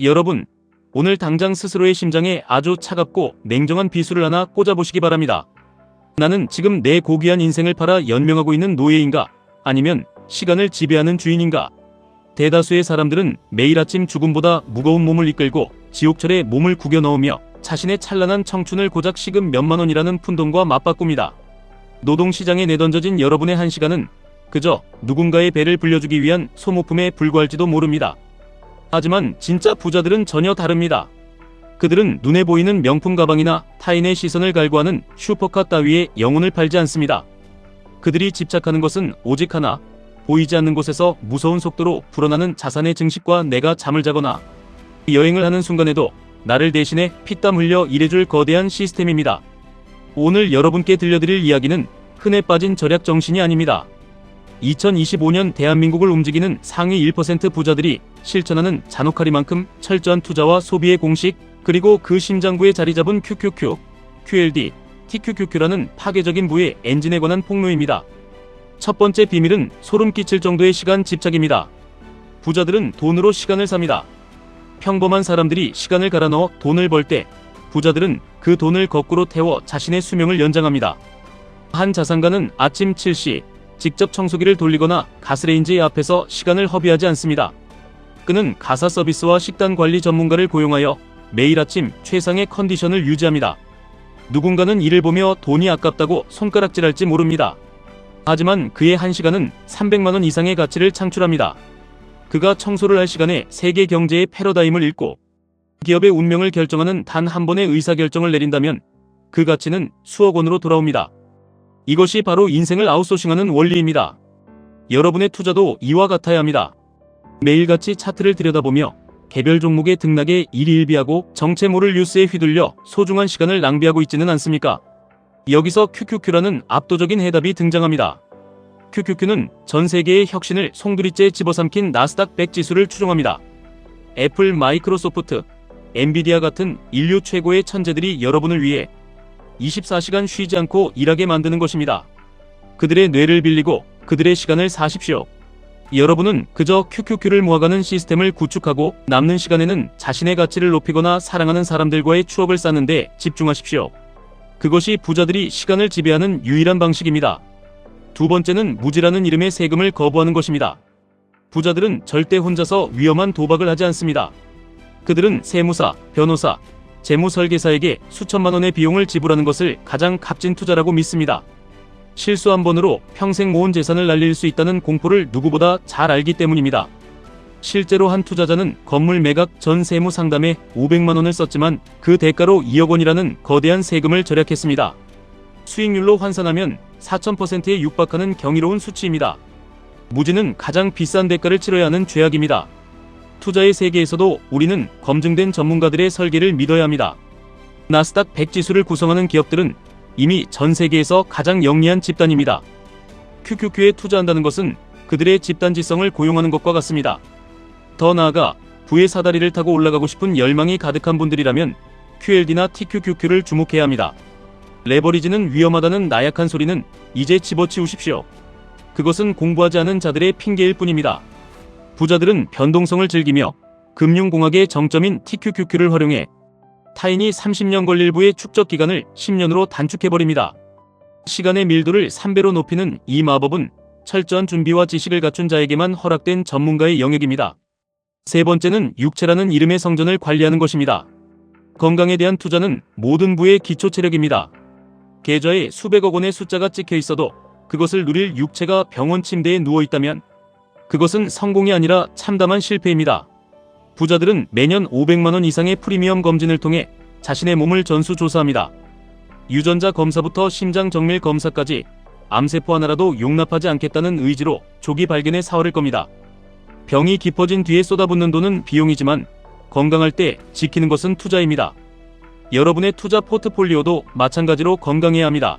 여러분, 오늘 당장 스스로의 심장에 아주 차갑고 냉정한 비수를 하나 꽂아보시기 바랍니다. 나는 지금 내 고귀한 인생을 팔아 연명하고 있는 노예인가? 아니면 시간을 지배하는 주인인가? 대다수의 사람들은 매일 아침 죽음보다 무거운 몸을 이끌고 지옥철에 몸을 구겨 넣으며 자신의 찬란한 청춘을 고작 시급 몇만 원이라는 푼돈과 맞바꿉니다. 노동시장에 내던져진 여러분의 한 시간은 그저 누군가의 배를 불려주기 위한 소모품에 불과할지도 모릅니다. 하지만 진짜 부자들은 전혀 다릅니다. 그들은 눈에 보이는 명품 가방이나 타인의 시선을 갈구하는 슈퍼카 따위에 영혼을 팔지 않습니다. 그들이 집착하는 것은 오직 하나, 보이지 않는 곳에서 무서운 속도로 불어나는 자산의 증식과 내가 잠을 자거나 여행을 하는 순간에도 나를 대신해 피땀 흘려 일해줄 거대한 시스템입니다. 오늘 여러분께 들려드릴 이야기는 흔해 빠진 절약 정신이 아닙니다. 2025년 대한민국을 움직이는 상위 1% 부자들이 실천하는 잔혹하리만큼 철저한 투자와 소비의 공식, 그리고 그 심장부에 자리 잡은 QQQ, QLD, TQQQ라는 파괴적인 부의 엔진에 관한 폭로입니다. 첫 번째 비밀은 소름 끼칠 정도의 시간 집착입니다. 부자들은 돈으로 시간을 삽니다. 평범한 사람들이 시간을 갈아 넣어 돈을 벌 때 부자들은 그 돈을 거꾸로 태워 자신의 수명을 연장합니다. 한 자산가는 아침 7시 직접 청소기를 돌리거나 가스레인지 앞에서 시간을 허비하지 않습니다. 그는 가사 서비스와 식단 관리 전문가를 고용하여 매일 아침 최상의 컨디션을 유지합니다. 누군가는 이를 보며 돈이 아깝다고 손가락질할지 모릅니다. 하지만 그의 한 시간은 300만 원 이상의 가치를 창출합니다. 그가 청소를 할 시간에 세계 경제의 패러다임을 읽고 기업의 운명을 결정하는 단 한 번의 의사결정을 내린다면 그 가치는 수억 원으로 돌아옵니다. 이것이 바로 인생을 아웃소싱하는 원리입니다. 여러분의 투자도 이와 같아야 합니다. 매일같이 차트를 들여다보며 개별 종목의 등락에 일희일비하고 정체 모를 뉴스에 휘둘려 소중한 시간을 낭비하고 있지는 않습니까? 여기서 QQQ라는 압도적인 해답이 등장합니다. QQQ는 전 세계의 혁신을 송두리째 집어삼킨 나스닥 100 지수를 추종합니다. 애플, 마이크로소프트, 엔비디아 같은 인류 최고의 천재들이 여러분을 위해 24시간 쉬지 않고 일하게 만드는 것입니다. 그들의 뇌를 빌리고 그들의 시간을 사십시오. 여러분은 그저 QQQ를 모아가는 시스템을 구축하고 남는 시간에는 자신의 가치를 높이거나 사랑하는 사람들과의 추억을 쌓는 데 집중하십시오. 그것이 부자들이 시간을 지배하는 유일한 방식입니다. 두 번째는 무지라는 이름의 세금을 거부하는 것입니다. 부자들은 절대 혼자서 위험한 도박을 하지 않습니다. 그들은 세무사, 변호사, 재무설계사에게 수천만 원의 비용을 지불하는 것을 가장 값진 투자라고 믿습니다. 실수 한 번으로 평생 모은 재산을 날릴 수 있다는 공포를 누구보다 잘 알기 때문입니다. 실제로 한 투자자는 건물 매각 전 세무 상담에 500만 원을 썼지만 그 대가로 2억 원이라는 거대한 세금을 절약했습니다. 수익률로 환산하면 4000%에 육박하는 경이로운 수치입니다. 무지는 가장 비싼 대가를 치러야 하는 죄악입니다. 투자의 세계에서도 우리는 검증된 전문가들의 설계를 믿어야 합니다. 나스닥 100 지수를 구성하는 기업들은 이미 전 세계에서 가장 영리한 집단입니다. QQQ에 투자한다는 것은 그들의 집단지성을 고용하는 것과 같습니다. 더 나아가 부의 사다리를 타고 올라가고 싶은 열망이 가득한 분들이라면 QLD나 TQQQ를 주목해야 합니다. 레버리지는 위험하다는 나약한 소리는 이제 집어치우십시오. 그것은 공부하지 않은 자들의 핑계일 뿐입니다. 부자들은 변동성을 즐기며 금융공학의 정점인 TQQQ를 활용해 타인이 30년 걸릴 부의 축적 기간을 10년으로 단축해버립니다. 시간의 밀도를 3배로 높이는 이 마법은 철저한 준비와 지식을 갖춘 자에게만 허락된 전문가의 영역입니다. 세 번째는 육체라는 이름의 성전을 관리하는 것입니다. 건강에 대한 투자는 모든 부의 기초 체력입니다. 계좌에 수백억 원의 숫자가 찍혀 있어도 그것을 누릴 육체가 병원 침대에 누워 있다면 그것은 성공이 아니라 참담한 실패입니다. 부자들은 매년 500만 원 이상의 프리미엄 검진을 통해 자신의 몸을 전수조사합니다. 유전자 검사부터 심장 정밀 검사까지 암세포 하나라도 용납하지 않겠다는 의지로 조기 발견에 사활을 겁니다. 병이 깊어진 뒤에 쏟아붓는 돈은 비용이지만 건강할 때 지키는 것은 투자입니다. 여러분의 투자 포트폴리오도 마찬가지로 건강해야 합니다.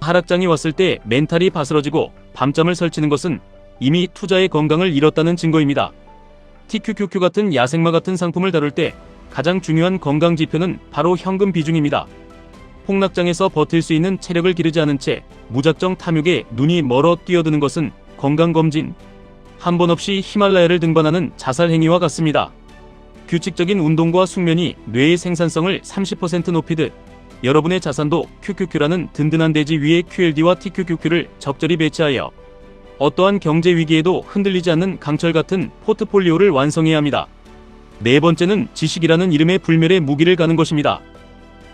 하락장이 왔을 때 멘탈이 바스러지고 밤잠을 설치는 것은 이미 투자의 건강을 잃었다는 증거입니다. TQQQ 같은 야생마 같은 상품을 다룰 때 가장 중요한 건강 지표는 바로 현금 비중입니다. 폭락장에서 버틸 수 있는 체력을 기르지 않은 채 무작정 탐욕에 눈이 멀어 뛰어드는 것은 건강검진 한 번 없이 히말라야를 등반하는 자살 행위와 같습니다. 규칙적인 운동과 숙면이 뇌의 생산성을 30% 높이듯 여러분의 자산도 QQQ라는 든든한 대지 위에 QLD와 TQQQ를 적절히 배치하여 어떠한 경제 위기에도 흔들리지 않는 강철 같은 포트폴리오를 완성해야 합니다. 네 번째는 지식이라는 이름의 불멸의 무기를 가는 것입니다.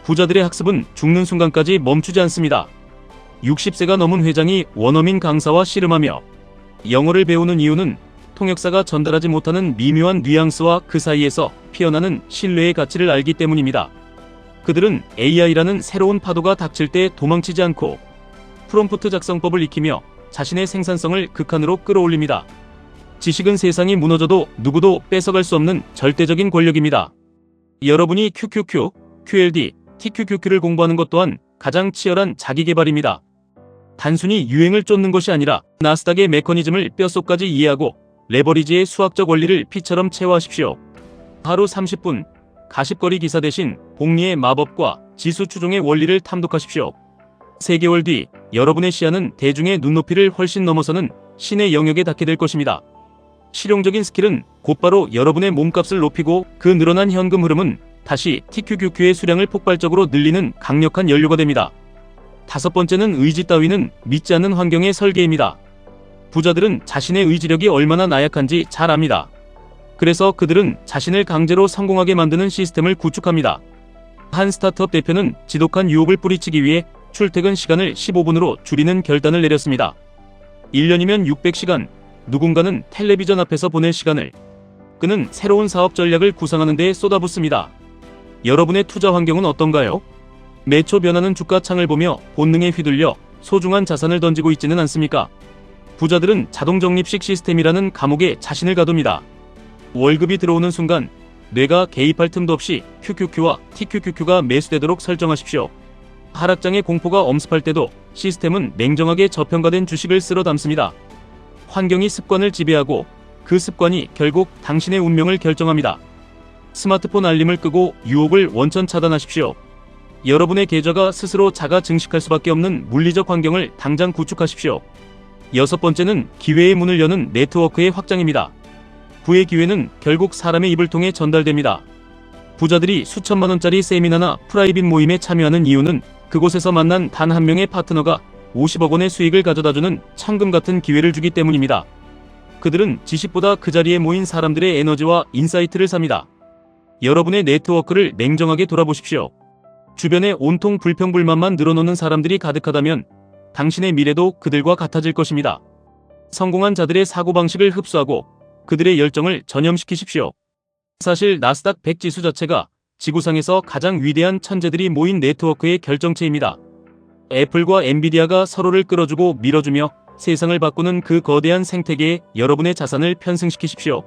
부자들의 학습은 죽는 순간까지 멈추지 않습니다. 60세가 넘은 회장이 원어민 강사와 씨름하며 영어를 배우는 이유는 통역사가 전달하지 못하는 미묘한 뉘앙스와 그 사이에서 피어나는 신뢰의 가치를 알기 때문입니다. 그들은 AI라는 새로운 파도가 닥칠 때 도망치지 않고 프롬프트 작성법을 익히며 자신의 생산성을 극한으로 끌어올립니다. 지식은 세상이 무너져도 누구도 뺏어갈 수 없는 절대적인 권력입니다. 여러분이 QQQ, QLD, TQQQ를 공부하는 것 또한 가장 치열한 자기개발입니다. 단순히 유행을 쫓는 것이 아니라 나스닥의 메커니즘을 뼛속까지 이해하고 레버리지의 수학적 원리를 피처럼 체화하십시오. 하루 30분, 가십거리 기사 대신 복리의 마법과 지수 추종의 원리를 탐독하십시오. 3개월 뒤 여러분의 시야는 대중의 눈높이를 훨씬 넘어서는 신의 영역에 닿게 될 것입니다. 실용적인 스킬은 곧바로 여러분의 몸값을 높이고 그 늘어난 현금 흐름은 다시 TQQQ의 수량을 폭발적으로 늘리는 강력한 연료가 됩니다. 5번째는 의지 따위는 믿지 않는 환경의 설계입니다. 부자들은 자신의 의지력이 얼마나 나약한지 잘 압니다. 그래서 그들은 자신을 강제로 성공하게 만드는 시스템을 구축합니다. 한 스타트업 대표는 지독한 유혹을 뿌리치기 위해 출퇴근 시간을 15분으로 줄이는 결단을 내렸습니다. 1년이면 600시간, 누군가는 텔레비전 앞에서 보낼 시간을 그는 새로운 사업 전략을 구상하는 데 쏟아붓습니다. 여러분의 투자 환경은 어떤가요? 매초 변하는 주가 창을 보며 본능에 휘둘려 소중한 자산을 던지고 있지는 않습니까? 부자들은 자동적립식 시스템이라는 감옥에 자신을 가둡니다. 월급이 들어오는 순간 뇌가 개입할 틈도 없이 QQQ와 TQQQ가 매수되도록 설정하십시오. 하락장의 공포가 엄습할 때도 시스템은 냉정하게 저평가된 주식을 쓸어 담습니다. 환경이 습관을 지배하고 그 습관이 결국 당신의 운명을 결정합니다. 스마트폰 알림을 끄고 유혹을 원천 차단하십시오. 여러분의 계좌가 스스로 자가 증식할 수밖에 없는 물리적 환경을 당장 구축하십시오. 6번째는 기회의 문을 여는 네트워크의 확장입니다. 부의 기회는 결국 사람의 입을 통해 전달됩니다. 부자들이 수천만 원짜리 세미나나 프라이빗 모임에 참여하는 이유는 그곳에서 만난 단 한 명의 파트너가 50억 원의 수익을 가져다주는 천금 같은 기회를 주기 때문입니다. 그들은 지식보다 그 자리에 모인 사람들의 에너지와 인사이트를 삽니다. 여러분의 네트워크를 냉정하게 돌아보십시오. 주변에 온통 불평불만만 늘어놓는 사람들이 가득하다면 당신의 미래도 그들과 같아질 것입니다. 성공한 자들의 사고방식을 흡수하고 그들의 열정을 전염시키십시오. 사실 나스닥 100 지수 자체가 지구상에서 가장 위대한 천재들이 모인 네트워크의 결정체입니다. 애플과 엔비디아가 서로를 끌어주고 밀어주며 세상을 바꾸는 그 거대한 생태계에 여러분의 자산을 편승시키십시오.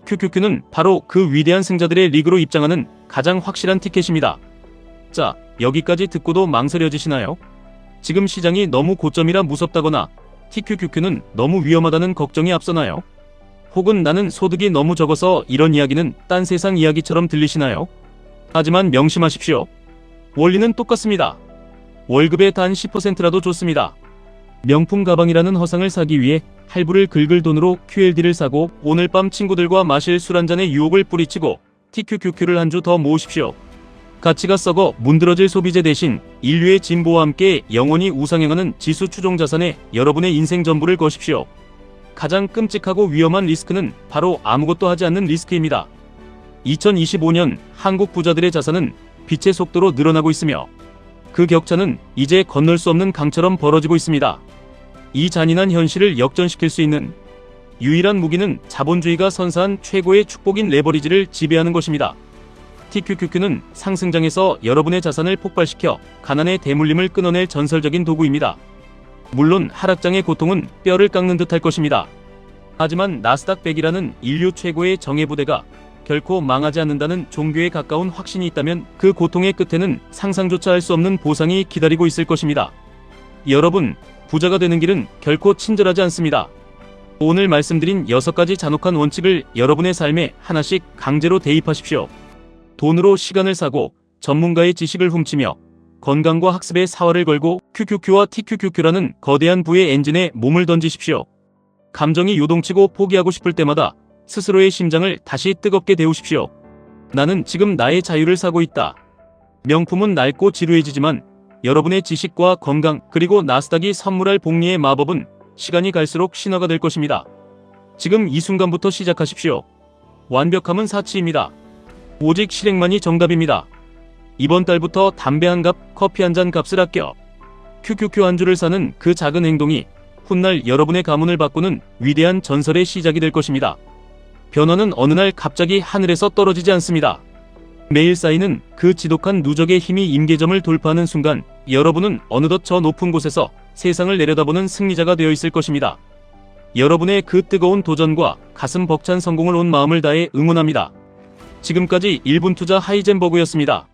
QQQ는 바로 그 위대한 승자들의 리그로 입장하는 가장 확실한 티켓입니다. 자, 여기까지 듣고도 망설여지시나요? 지금 시장이 너무 고점이라 무섭다거나 TQQQ는 너무 위험하다는 걱정이 앞서나요? 혹은 나는 소득이 너무 적어서 이런 이야기는 딴 세상 이야기처럼 들리시나요? 하지만 명심하십시오. 원리는 똑같습니다. 월급의 단 10%라도 좋습니다. 명품 가방이라는 허상을 사기 위해 할부를 긁을 돈으로 QLD를 사고 오늘 밤 친구들과 마실 술 한잔에 유혹을 뿌리치고 TQQQ를 한 주 더 모으십시오. 가치가 썩어 문드러질 소비재 대신 인류의 진보와 함께 영원히 우상향하는 지수 추종 자산에 여러분의 인생 전부를 거십시오. 가장 끔찍하고 위험한 리스크는 바로 아무것도 하지 않는 리스크입니다. 2025년 한국 부자들의 자산은 빛의 속도로 늘어나고 있으며 그 격차는 이제 건널 수 없는 강처럼 벌어지고 있습니다. 이 잔인한 현실을 역전시킬 수 있는 유일한 무기는 자본주의가 선사한 최고의 축복인 레버리지를 지배하는 것입니다. TQQQ는 상승장에서 여러분의 자산을 폭발시켜 가난의 대물림을 끊어낼 전설적인 도구입니다. 물론 하락장의 고통은 뼈를 깎는 듯할 것입니다. 하지만 나스닥 100이라는 인류 최고의 정예부대가 결코 망하지 않는다는 종교에 가까운 확신이 있다면 그 고통의 끝에는 상상조차 할 수 없는 보상이 기다리고 있을 것입니다. 여러분, 부자가 되는 길은 결코 친절하지 않습니다. 오늘 말씀드린 6가지 잔혹한 원칙을 여러분의 삶에 하나씩 강제로 대입하십시오. 돈으로 시간을 사고 전문가의 지식을 훔치며 건강과 학습에 사활을 걸고 QQQ와 TQQQ라는 거대한 부의 엔진에 몸을 던지십시오. 감정이 요동치고 포기하고 싶을 때마다 스스로의 심장을 다시 뜨겁게 데우십시오. 나는 지금 나의 자유를 사고 있다. 명품은 낡고 지루해지지만 여러분의 지식과 건강 그리고 나스닥이 선물할 복리의 마법은 시간이 갈수록 신화가 될 것입니다. 지금 이 순간부터 시작하십시오. 완벽함은 사치입니다. 오직 실행만이 정답입니다. 이번 달부터 담배 한 갑, 커피 한 잔 값을 아껴 QQQ 안주를 사는 그 작은 행동이 훗날 여러분의 가문을 바꾸는 위대한 전설의 시작이 될 것입니다. 변화는 어느 날 갑자기 하늘에서 떨어지지 않습니다. 매일 쌓이는 그 지독한 누적의 힘이 임계점을 돌파하는 순간 여러분은 어느덧 저 높은 곳에서 세상을 내려다보는 승리자가 되어 있을 것입니다. 여러분의 그 뜨거운 도전과 가슴 벅찬 성공을 온 마음을 다해 응원합니다. 지금까지 1분 투자 하이젠버그였습니다.